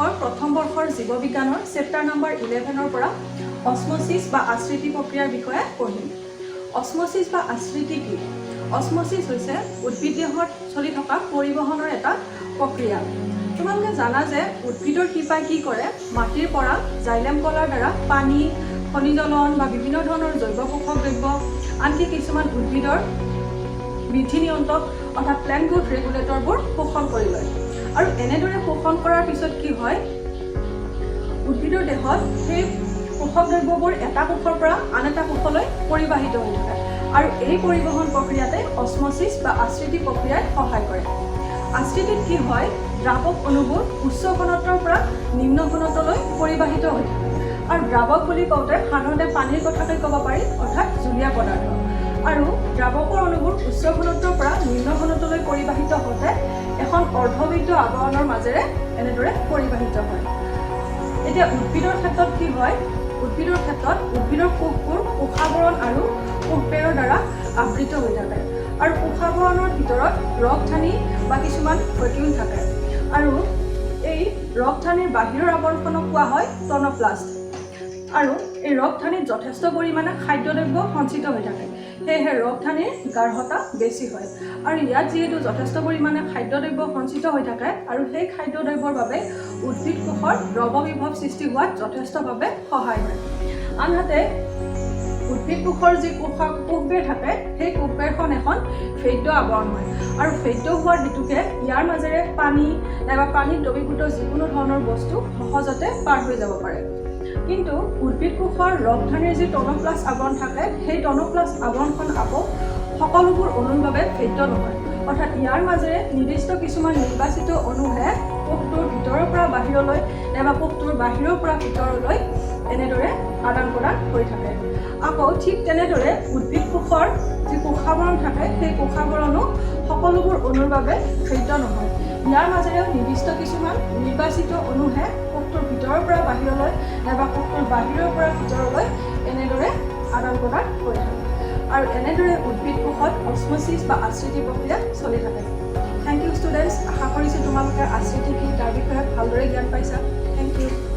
কোষৰ প্ৰথম বৰ্ষৰ জীৱবিজ্ঞানৰ চেপ্টাৰ নম্বৰ 11 পৰা অসমোসিস বা আশ্ৰিতি প্ৰক্ৰিয়াৰ বিষয়ে পঢ়িম। অসমোসিস বা আশ্ৰিতি কি? অসমোসিস হৈছে উদ্ভিদ দেহত চলি থকা পৰিবহনৰ এটা প্ৰক্ৰিয়া। তোমালোকে জানা যে উদ্ভিদৰ শিপাই কি কৰে, মাটিৰ পৰা জাইলেম কলাৰ দ্বাৰা পানী, খনিজ লৱণ বা বিভিন্ন ধৰণৰ জৈৱ পোষক দ্ৰব্য, আনকি কিছুমান উদ্ভিদৰ বৃদ্ধি নিয়ন্ত্ৰক অৰ্থাৎ প্লেন্ট গ্ৰোথ ৰেগুলেটৰবোৰ শোষণ কৰি লয়। আৰু এনেদৰে শোষণ কৰাৰ পিছত কি হয়, উদ্ভিদৰ দেহত সেই পোষক দ্ৰব্যবোৰ এটা কোষৰ পৰা আন এটা কোষলৈ পৰিবাহিত হৈ থাকে। আৰু এই পৰিবহন প্ৰক্ৰিয়াতে অসমোসিস বা আশ্ৰিতি প্ৰক্ৰিয়াই সহায় কৰে। আশ্ৰিতিত কি হয়, দ্ৰাৱক অণুবোৰ উচ্চ ঘনত্বৰ পৰা নিম্ন ঘনত্বলৈ পৰিবাহিত হৈ থাকে। আৰু দ্ৰাৱক বুলি কওঁতে সাধাৰণতে পানীৰ কথাকে ক'ব পাৰি, অৰ্থাৎ জলীয় পদাৰ্থ। আৰু দ্ৰাৱকৰ অণুবোৰ উচ্চ ঘনত্বৰ পৰা নিম্ন ঘনত্বলৈ পৰিবাহিত হওঁতে এখন অৰ্ধবৃত্ত আৱৰণৰ মাজেৰে এনেদৰে পৰিবাহিত হয়। এতিয়া উদ্ভিদৰ ক্ষেত্ৰত কি হয়, উদ্ভিদৰ কোষবোৰ কোষাবৰণ আৰু কোষবেৰৰ দ্বাৰা আবৃত হৈ থাকে। আৰু কোষাবৰণৰ ভিতৰত ৰসধানী বা কিছুমান প্ৰটিন থাকে। আৰু এই ৰসধানীৰ বাহিৰৰ আৱৰণখনক কোৱা হয় টন'প্লাষ্ট। আৰু এই ৰসধানীত যথেষ্ট পৰিমাণে খাদ্যদ্ৰব্য সঞ্চিত হৈ থাকে, সেয়েহে ৰসধানীৰ গাঢ়তা বেছি হয়। আৰু ইয়াত যিহেতু যথেষ্ট পৰিমাণে খাদ্যদ্ৰব্য সঞ্চিত হৈ থাকে আৰু সেই খাদ্যদ্ৰব্যৰ বাবে উদ্ভিদ কোষৰ ৰৱবিভৱ সৃষ্টি হোৱাত যথেষ্টভাৱে সহায় হয়। আনহাতে উদ্ভিদ কোষৰ যি কোষবেৰ থাকে, সেই কোষবেৰখন এখন ফেদ্য আৱৰণ হয়। আৰু ফেদ্য হোৱাৰ হেতুকে ইয়াৰ মাজেৰে পানী নাইবা পানীত দ্ৰৱীভূত যিকোনো ধৰণৰ বস্তু সহজতে পাৰ হৈ যাব পাৰে। কিন্তু উদ্ভিদ কোষৰ ৰসধানীৰ যি টন'প্লাষ্ট আৱৰণ থাকে, সেই টন'প্লাষ্ট আৱৰণখন আকৌ সকলোবোৰ অণুৰ বাবে ফেদ্য নহয়। অৰ্থাৎ ইয়াৰ মাজেৰে নিৰ্দিষ্ট কিছুমান নিৰ্বাচিত অণুহে কোষটোৰ ভিতৰৰ পৰা বাহিৰলৈ নাইবা কোষটোৰ বাহিৰৰ পৰা ভিতৰলৈ এনেদৰে আদান প্ৰদান হৈ থাকে। আকৌ ঠিক তেনেদৰে উদ্ভিদ কোষৰ যি কোষাবৰণ থাকে, সেই কোষাবৰণো সকলোবোৰ অণুৰ বাবে ফেদ্য নহয়। ইয়াৰ মাজেৰেও নিৰ্দিষ্ট কিছুমান নিৰ্বাচিত অণুহে কোষটোৰ ভিতৰৰ পৰা বাহিৰলৈ নাইবা কোষটোৰ বাহিৰৰ পৰা ভিতৰলৈ এনেদৰে আদান প্ৰদান হৈ থাকে। আৰু এনেদৰে উদ্ভিদ কোষত অসমোসিস বা আশ্ৰিতি প্ৰক্ৰিয়া চলি থাকে। Thank U students. আশা কৰিছোঁ তোমালোকে আশ্ৰিতি কি তাৰ বিষয়ে ভালদৰে জ্ঞান পাইছা। Thank U.